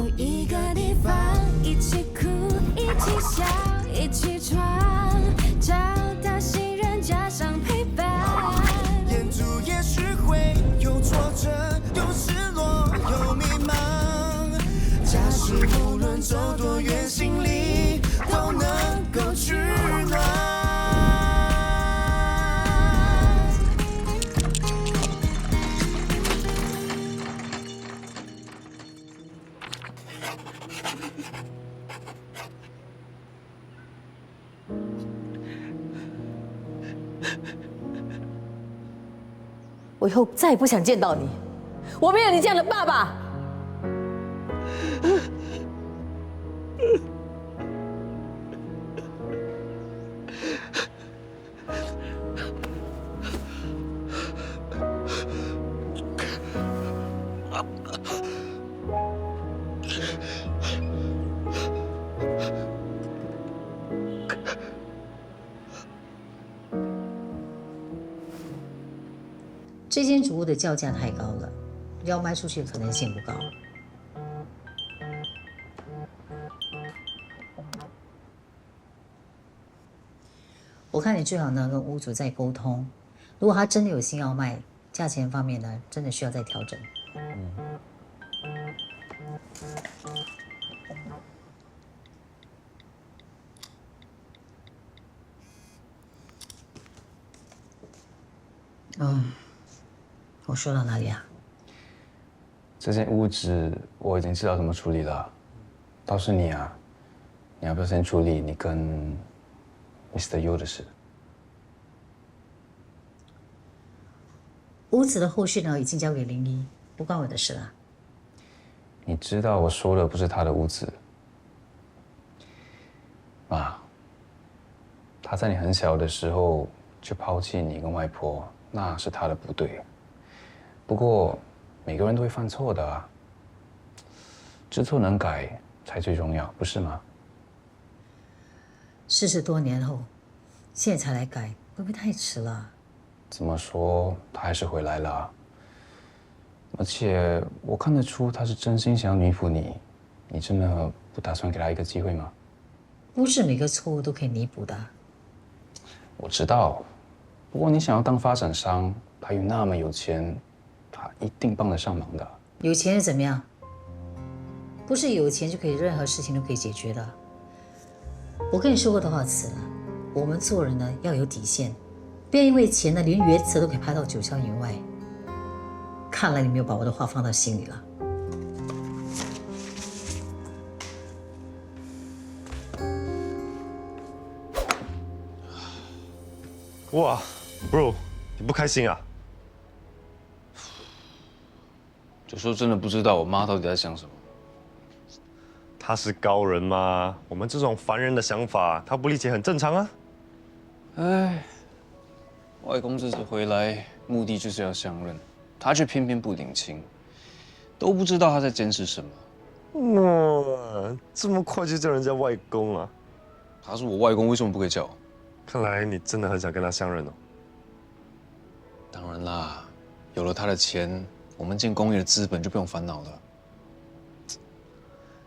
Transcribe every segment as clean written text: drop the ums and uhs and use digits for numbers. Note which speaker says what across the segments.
Speaker 1: 有一个地方，一起哭，一起笑，一起闯，找到信任加上陪伴。
Speaker 2: 沿途也许会有挫折，有失落，有迷茫。假使无论走多远，心里都能够取暖。
Speaker 3: 我以后再也不想见到你，我没有你这样的爸爸。
Speaker 4: 这间主屋的叫价太高了，要卖出去的可能性不高。我看你最好呢跟屋主再沟通，如果他真的有心要卖，价钱方面呢真的需要再调整。我说到哪里啊？
Speaker 5: 这件屋子我已经知道怎么处理了，倒是你啊，你要不要先处理你跟 Mr. Yu 的事？
Speaker 4: 屋子的后续呢已经交给林一，不关我的事了。
Speaker 5: 你知道我说的不是他的屋子，妈，他在你很小的时候就抛弃你跟外婆，那是他的不对。不过每个人都会犯错的啊，知错能改才最重要，不是吗
Speaker 4: 40多年后，现在才来改，会不会太迟了？
Speaker 5: 怎么说，他还是回来了啊，而且我看得出他是真心想要弥补你，你真的不打算给他一个机会吗？
Speaker 4: 不是每个错误都可以弥补的。
Speaker 5: 我知道，不过你想要当发展商，他又那么有钱，他一定帮得上忙的。
Speaker 4: 有钱又怎么样？不是有钱就可以任何事情都可以解决的。我跟你说过多少次了，我们做人呢要有底线，不要因为钱呢连原则都可以拍到9霄云外。看来你没有把我的话放到心里了。
Speaker 6: 哇 ，bro， 你不开心啊？
Speaker 5: 有时候真的不知道我妈到底在想什么。
Speaker 6: 他是高人嘛，我们这种凡人的想法，他不理解很正常啊。
Speaker 5: 哎，外公这次回来目的就是要相认，他却偏偏不领情，都不知道他在坚持什么。
Speaker 6: 哇，这么快就叫人家外公啊？
Speaker 5: 他是我外公，为什么不可以叫？
Speaker 6: 看来你真的很想跟他相认哦。
Speaker 5: 当然啦，有了他的钱，我们建工业的资本就不用烦恼了。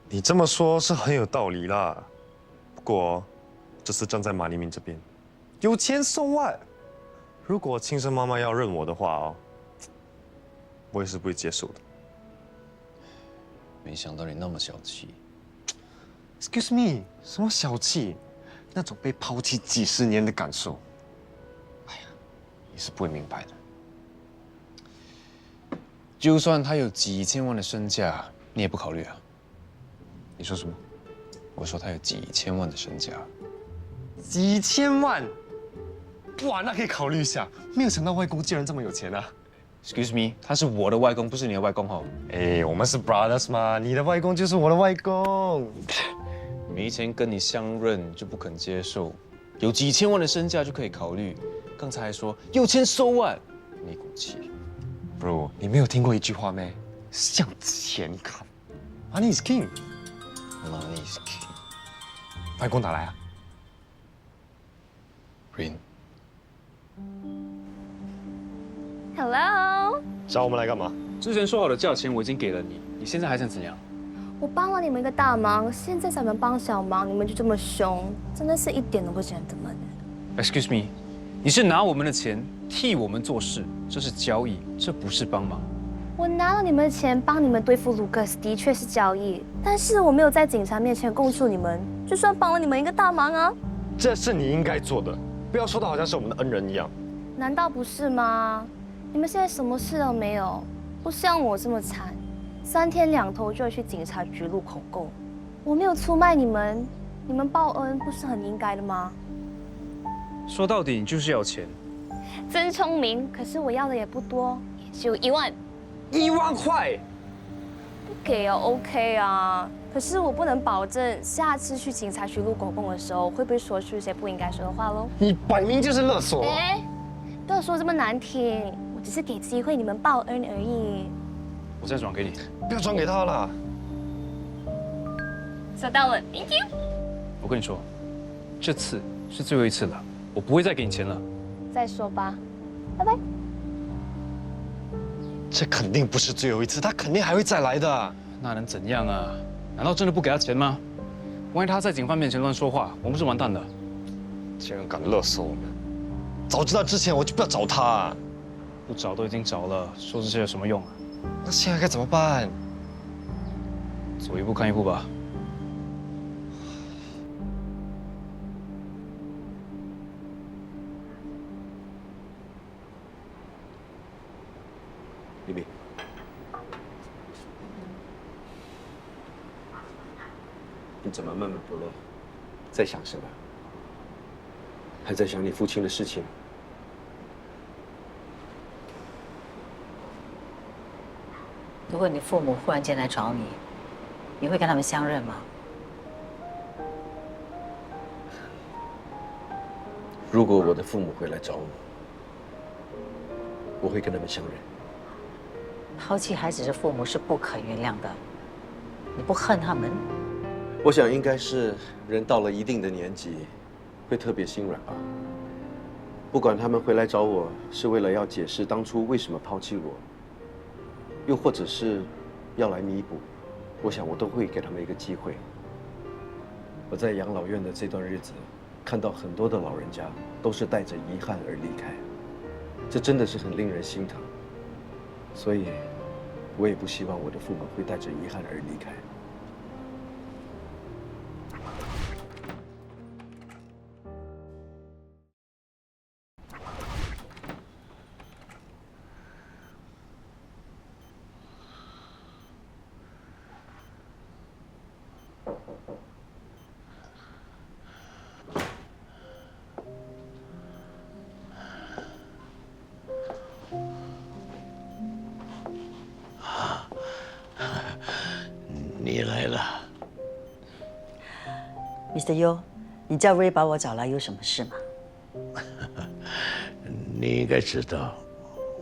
Speaker 6: 你这么说是很有道理啦，不过这是站在马黎明这边，有钱so what？如果亲生妈妈要认我的话哦，我也是不会接受的。
Speaker 5: 没想到你那么小气。
Speaker 6: Excuse me， 什么小气？那种被抛弃几十年的感受，哎呀，你是不会明白的。
Speaker 5: 就算他有几千万的身价，你也不考虑啊？
Speaker 6: 你说什么？
Speaker 5: 我说他有几千万的身价。
Speaker 6: 几千万？哇，那可以考虑一下。没有想到外公竟然这么有钱啊
Speaker 5: Excuse me， 他是我的外公，不是你的外公哦。
Speaker 6: 哎，我们是 brothers 嘛，你的外公就是我的外公。
Speaker 5: 没钱跟你相认就不肯接受，有几千万的身价就可以考虑。刚才还说有钱so what，没骨气。
Speaker 6: Bro， 你没有听过一句话没？向前看 ，Money is king。Money
Speaker 5: is king。
Speaker 6: 外公打来啊
Speaker 7: Rin。Hello。
Speaker 6: 找我们来干嘛？
Speaker 5: 之前说好的价钱我已经给了你，你现在还想怎样？
Speaker 7: 我帮了你们一个大忙，现在想你们帮小忙，你们就这么凶，真的是一点都不 gentleman。
Speaker 5: Excuse me， 你是拿我们的钱替我们做事，这是交易，这不是帮忙。
Speaker 7: 我拿了你们的钱帮你们对付卢克斯，的确是交易，但是我没有在警察面前供述你们，就算帮了你们一个大忙啊。
Speaker 6: 这是你应该做的，不要说的好像是我们的恩人一样。
Speaker 7: 难道不是吗？你们现在什么事都没有，不像我这么惨，3天2头就要去警察局录口供。我没有出卖你们，你们报恩不是很应该的吗？
Speaker 5: 说到底，你就是要钱。
Speaker 7: 真聪明，可是我要的也不多，也只有1万。
Speaker 6: 1万块？
Speaker 7: 不给哦 ，OK 啊。可是我不能保证下次去警察局录口供的时候，会不会说出一些不应该说的话喽？
Speaker 6: 你摆明就是勒索。
Speaker 7: 哎，不要说这么难听，我只是给机会你们报恩而已。
Speaker 5: 我再转给你。
Speaker 6: 不要转给他了。
Speaker 7: 收到了 ，Thank you。
Speaker 5: 我跟你说，这次是最后一次了，我不会再给你钱了。
Speaker 7: 再说吧，拜拜。
Speaker 6: 这肯定不是最后一次，他肯定还会再来的。
Speaker 5: 那能怎样啊？难道真的不给他钱吗？万一他在警方面前乱说话，我们是完蛋的。
Speaker 6: 竟然敢勒索我们！早知道之前我就不要找他啊。
Speaker 5: 不找都已经找了，说这些有什么用啊？
Speaker 6: 那现在该怎么办？
Speaker 5: 走一步看一步吧。
Speaker 8: 丽丽，你怎么闷闷不乐？在想什么？还在想你父亲的事情？
Speaker 4: 如果你父母忽然间来找你，你会跟他们相认吗？
Speaker 8: 如果我的父母会来找我，我会跟他们相认。
Speaker 4: 抛弃孩子的父母是不可原谅的，你不恨他们？
Speaker 8: 我想应该是人到了一定的年纪，会特别心软吧。不管他们回来找我是为了要解释当初为什么抛弃我，又或者是要来弥补，我想我都会给他们一个机会。我在养老院的这段日子，看到很多的老人家都是带着遗憾而离开，这真的是很令人心疼。所以，我也不希望我的父母会带着遗憾而离开。
Speaker 9: 你来了
Speaker 10: ，Mr. Yu， 你叫 Ray 把我找来有什么事吗？
Speaker 9: 你应该知道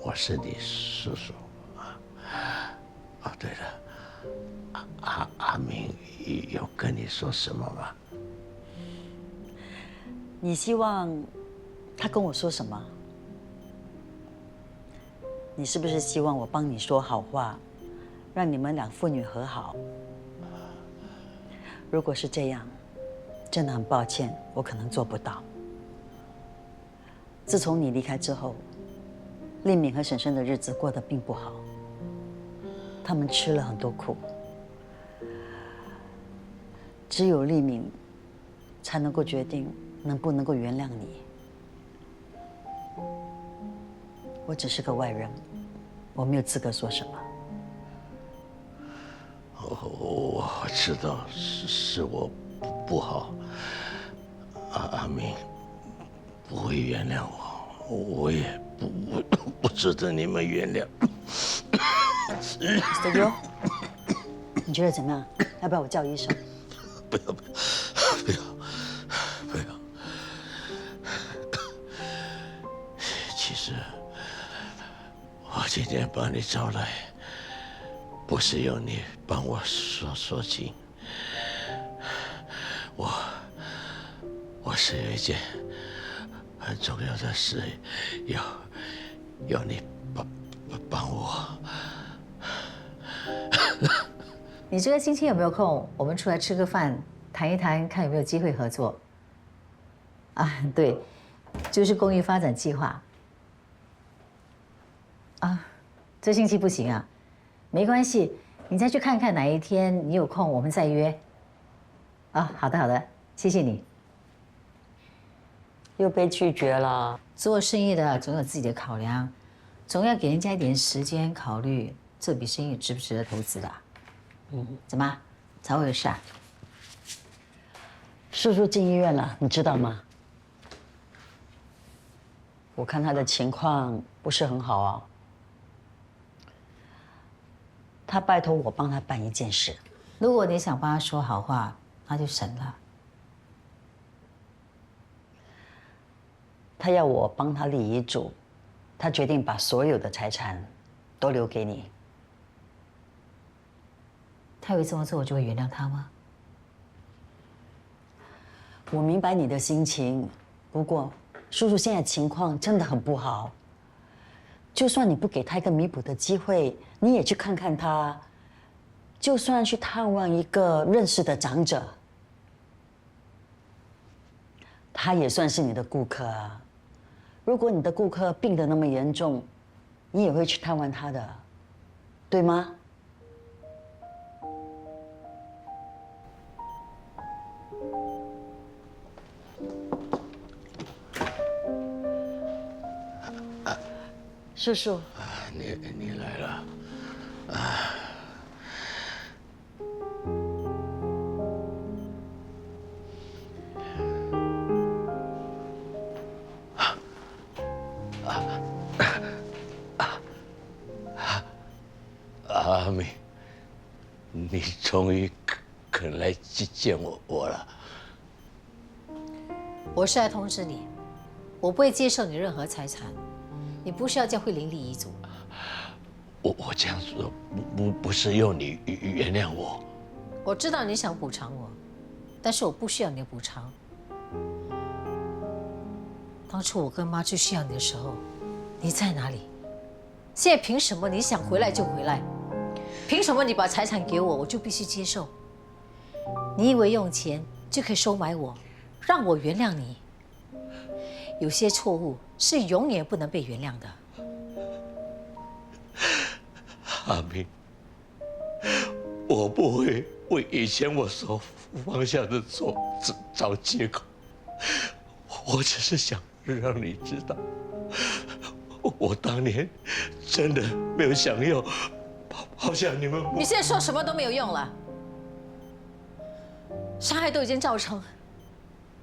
Speaker 9: 我是你叔叔啊。哦，对了，阿明有跟你说什么吗？
Speaker 10: 你希望他跟我说什么？你是不是希望我帮你说好话，让你们俩父女和好？如果是这样，真的很抱歉，我可能做不到。自从你离开之后，丽敏和婶婶的日子过得并不好，他们吃了很多苦，只有丽敏才能够决定能不能够原谅你。我只是个外人，我没有资格说什么。
Speaker 9: 我知道是我不好，阿明不会原谅我，我也不值得你们原谅。
Speaker 10: Mr. Yu， 你觉得怎么样？要不要我叫医生？
Speaker 9: 不要！其实我今天把你找来，不是要你帮我说情，我是有一件很重要的事要你帮我。
Speaker 4: 你这个星期有没有空？我们出来吃个饭，谈一谈，看有没有机会合作。啊，对，就是公益发展计划。啊，这星期不行啊，没关系，你再去看看哪一天你有空，我们再约。啊，好的好的，谢谢你。
Speaker 10: 又被拒绝了。
Speaker 4: 做生意的总有自己的考量，总要给人家一点时间考虑这笔生意值不值得投资的。怎么，找我有事啊？
Speaker 10: 叔叔进医院了，你知道吗？我看他的情况不是很好啊。他拜托我帮他办一件事。
Speaker 4: 如果你想帮他说好话，那就省了。
Speaker 10: 他要我帮他立遗嘱，他决定把所有的财产都留给你。
Speaker 4: 他以为这么做我就会原谅他吗？
Speaker 10: 我明白你的心情，不过叔叔现在情况真的很不好。就算你不给他一个弥补的机会，你也去看看他，就算去探望一个认识的长者，他也算是你的顾客啊。如果你的顾客病得那么严重，你也会去探望他的，对吗？叔叔，
Speaker 9: 你来了，阿明，你终于肯来见我了。
Speaker 4: 我是来通知你，我不会接受你任何财产，你不需要叫慧玲立遗嘱。
Speaker 9: 我这样说不是要你原谅我。
Speaker 4: 我知道你想补偿我，但是我不需要你的补偿。当初我跟妈最需要你的时候，你在哪里？现在凭什么你想回来就回来？凭什么你把财产给我，我就必须接受？你以为用钱就可以收买我，让我原谅你？有些错误是永远不能被原谅的。
Speaker 9: 阿明，我不会为以前我所犯下的错找借口，我只是想让你知道，我当年真的没有想要抛下你们。
Speaker 4: 你现在说什么都没有用了，伤害都已经造成，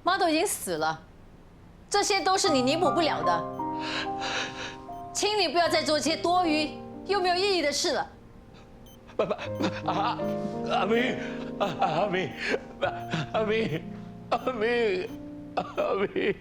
Speaker 4: 妈都已经死了，这些都是你弥补不了的。请你不要再做这些多余又没有意义的事了。
Speaker 9: 阿明，阿明，阿明，阿明，阿明。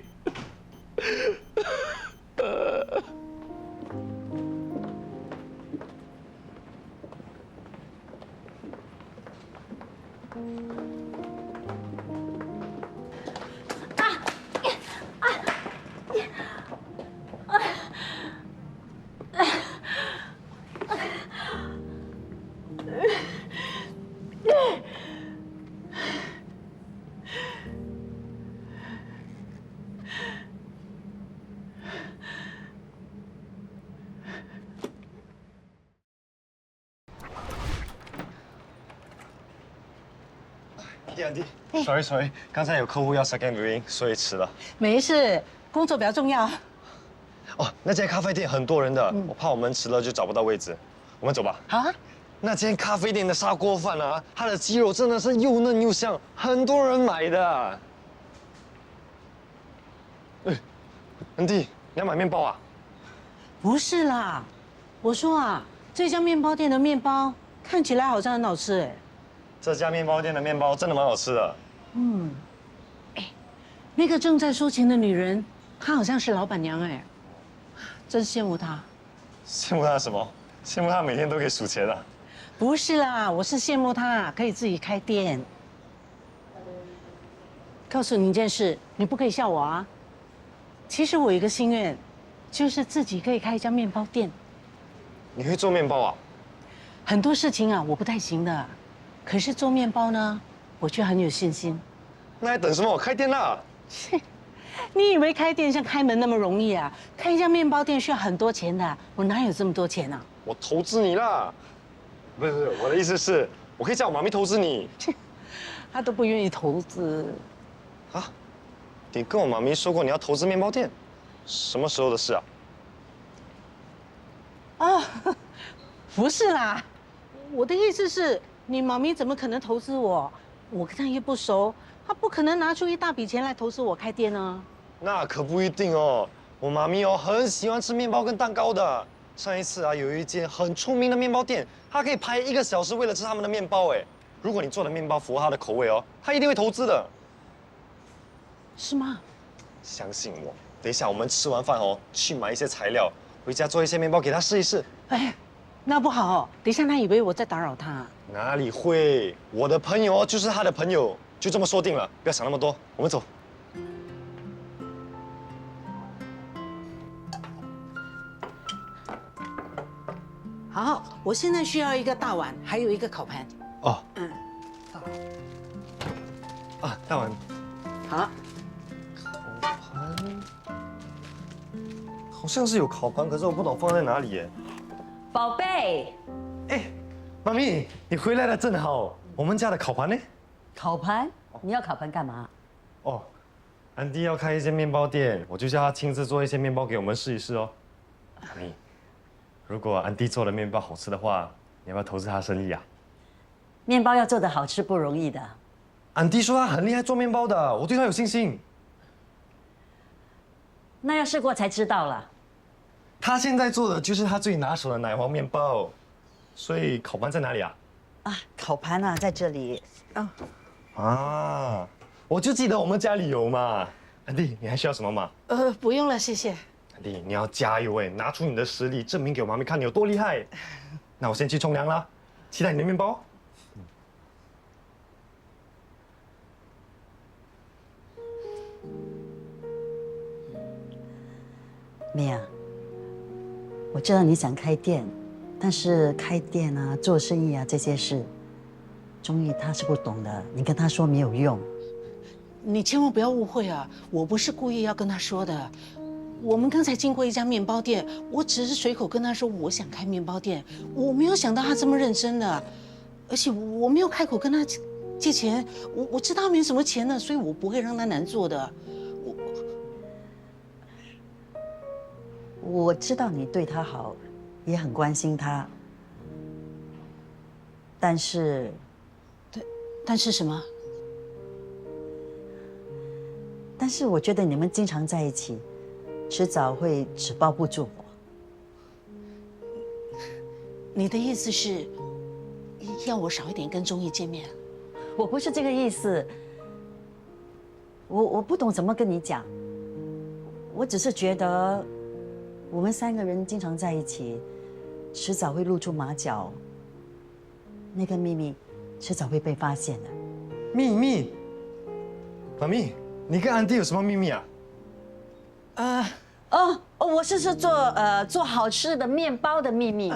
Speaker 6: Sorry， 刚才有客户要 second viewing， 所以迟了。
Speaker 11: 没事，工作比较重要。
Speaker 6: 哦，那间咖啡店很多人的，我怕我们迟了就找不到位置，我们走吧。
Speaker 11: 好啊。
Speaker 6: 那间咖啡店的砂锅饭啊，它的鸡肉真的是又嫩又香，很多人买的。哎，安迪，你要买面包啊？
Speaker 11: 不是啦，我说啊，这家面包店的面包看起来好像很好吃哎。
Speaker 6: 这家面包店的面包真的蛮好吃的。
Speaker 11: 那个正在收钱的女人，她好像是老板娘哎，真羡慕她。
Speaker 6: 羡慕她什么？羡慕她每天都可以数钱啊。
Speaker 11: 不是啦，我是羡慕她可以自己开店。告诉你一件事，你不可以笑我啊。其实我有一个心愿，就是自己可以开一家面包店。
Speaker 6: 你会做面包啊？
Speaker 11: 很多事情啊，我不太行的。可是做面包呢，我却很有信心。
Speaker 6: 那还等什么？开店啦！
Speaker 11: 你以为开店像开门那么容易啊？开一家面包店需要很多钱的，我哪有这么多钱啊？
Speaker 6: 我投资你啦！不是，我的意思是，我可以叫我妈咪投资你。
Speaker 11: 他都不愿意投资。
Speaker 6: 啊？你跟我妈咪说过你要投资面包店，什么时候的事啊？
Speaker 11: 啊，不是啦，我的意思是，你妈咪怎么可能投资我？我跟她又不熟，她不可能拿出一大笔钱来投资我开店呢。
Speaker 6: 那可不一定哦。我妈咪哦很喜欢吃面包跟蛋糕的。上一次啊，有一间很出名的面包店，她可以排1个小时为了吃他们的面包哎。如果你做的面包符合她的口味哦，她一定会投资的。
Speaker 11: 是吗？
Speaker 6: 相信我，等一下我们吃完饭哦，去买一些材料，回家做一些面包给她试一试。
Speaker 11: 哎，那不好，等一下她以为我在打扰她。
Speaker 6: 哪里会？我的朋友就是她的朋友，就这么说定了，不要想那么多，我们走。
Speaker 11: 好，我现在需要一个大碗，还有一个烤盘。
Speaker 6: 哦，
Speaker 11: 嗯，
Speaker 6: 啊，大碗。
Speaker 11: 好。
Speaker 6: 烤盘，好像是有烤盘，可是我不懂放在哪里耶。
Speaker 10: 宝贝，
Speaker 6: 哎，妈咪，你回来了正好。我们家的烤盘呢？
Speaker 10: 烤盘？你要烤盘干嘛？
Speaker 6: 哦，安迪要开一间面包店，我就叫他亲自做一些面包给我们试一试哦。妈咪，如果安迪做的面包好吃的话，你要不要投资他生意啊？
Speaker 10: 面包要做得好吃不容易的。
Speaker 6: 安迪说他很厉害做面包的，我对他有信心。
Speaker 10: 那要试过才知道了。
Speaker 6: 他现在做的就是他最拿手的奶黄面包，所以烤盘在哪里啊？
Speaker 10: 啊，烤盘啊，在这里。
Speaker 6: 啊，我就记得我们家里有嘛。安迪，你还需要什么吗？
Speaker 11: 不用了，谢谢。
Speaker 6: 安迪，你要加油哎，拿出你的实力，证明给我妈咪看你有多厉害。那我先去冲凉啦，期待你的面包。
Speaker 10: 米娅，我知道你想开店，但是开店啊、做生意啊这些事，钟意他是不懂的，你跟他说没有用。
Speaker 11: 你千万不要误会啊，我不是故意要跟他说的。我们刚才经过一家面包店，我只是随口跟他说我想开面包店，我没有想到他这么认真的，而且我没有开口跟他借钱，我知道他没什么钱呢，所以我不会让他难做的。
Speaker 10: 我知道你对他好，也很关心他，但是，
Speaker 11: 但是什么？
Speaker 10: 但是我觉得你们经常在一起，迟早会纸包不住火。
Speaker 11: 你的意思是，要我少一点跟钟意见面？
Speaker 10: 我不是这个意思，我不懂怎么跟你讲，我只是觉得。我们3个人经常在一起，迟早会露出马脚。那个秘密，迟早会被发现的。
Speaker 6: 秘密？妈咪，你跟安迪有什么秘密啊？
Speaker 10: 我是说做好吃的面包的秘密。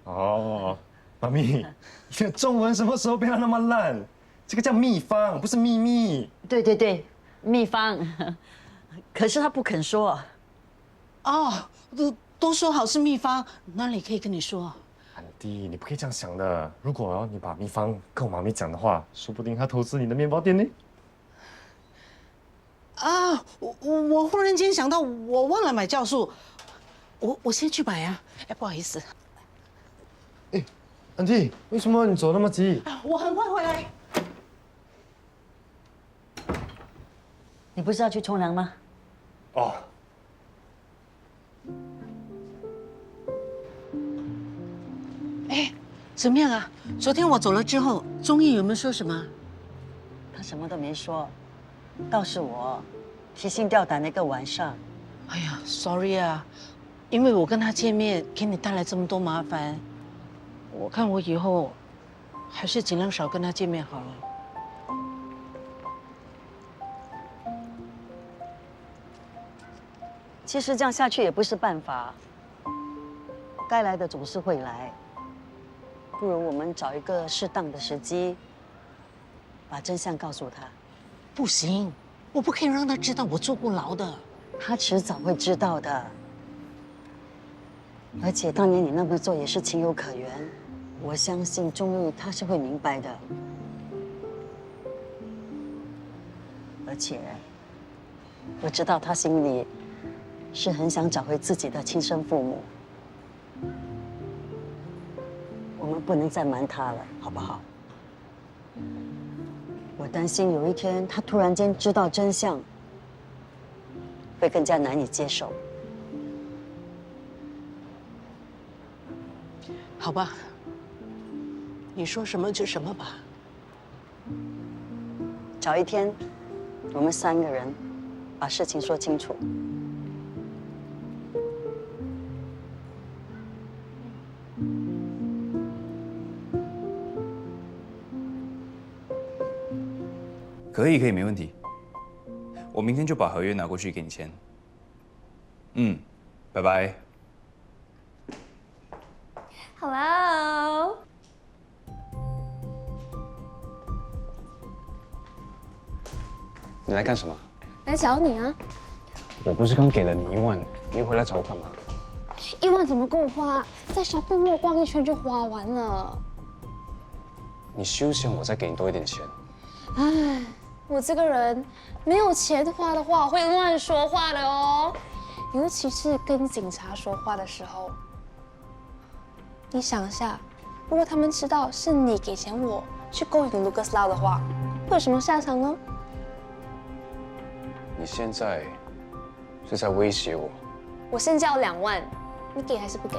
Speaker 6: 哦，妈咪，你的中文什么时候变得那么烂？这个叫秘方，不是秘密。
Speaker 10: 对，秘方。可是他不肯说。
Speaker 11: 哦，都说好是秘方，哪里可以跟你说？
Speaker 6: 安迪，你不可以这样想的。如果你把秘方跟我妈咪讲的话，说不定她投资你的面包店呢。
Speaker 11: 啊，我忽然间想到，我忘了买酵素，我先去买啊。哎，不好意思。
Speaker 6: 哎，安迪，为什么你走那么急？
Speaker 11: 我很快回来。
Speaker 10: 你不是要去冲凉吗？
Speaker 6: 哦。
Speaker 11: 哎，怎么样啊？昨天我走了之后，钟意有没有说什么？
Speaker 10: 他什么都没说，倒是我提心吊胆的一个晚上。
Speaker 11: 哎呀 ，sorry 啊，因为我跟他见面，给你带来这么多麻烦，我看我以后还是尽量少跟他见面好了。
Speaker 10: 其实这样下去也不是办法，该来的总是会来。不如我们找一个适当的时机，把真相告诉他。
Speaker 11: 不行，我不可以让他知道我坐过牢的。
Speaker 10: 他迟早会知道的。而且当年你那么做也是情有可原，我相信终于他是会明白的。而且我知道他心里是很想找回自己的亲生父母。我们不能再瞒他了，好不好？我担心有一天他突然间知道真相，会更加难以接受。
Speaker 11: 好吧，你说什么就什么吧。
Speaker 10: 找一天，我们3个人把事情说清楚。
Speaker 5: 可以，没问题。我明天就把合约拿过去给你签。拜拜。
Speaker 7: Hello。
Speaker 5: 你来干什么？
Speaker 7: 来找你啊。
Speaker 5: 我不是刚给了你1万，你回来找我干嘛
Speaker 7: 1万怎么够花？在shopping mall逛一圈就花完了。
Speaker 5: 你休想我再给你多一点钱。
Speaker 7: 唉，我这个人没有钱花的话会乱说话的哦，尤其是跟警察说话的时候。你想一下，如果他们知道是你给钱我去勾引 Lucas Lau 的话，会有什么下场呢？
Speaker 5: 你现在是在威胁我？
Speaker 7: 我现在要2万，你给还是不给？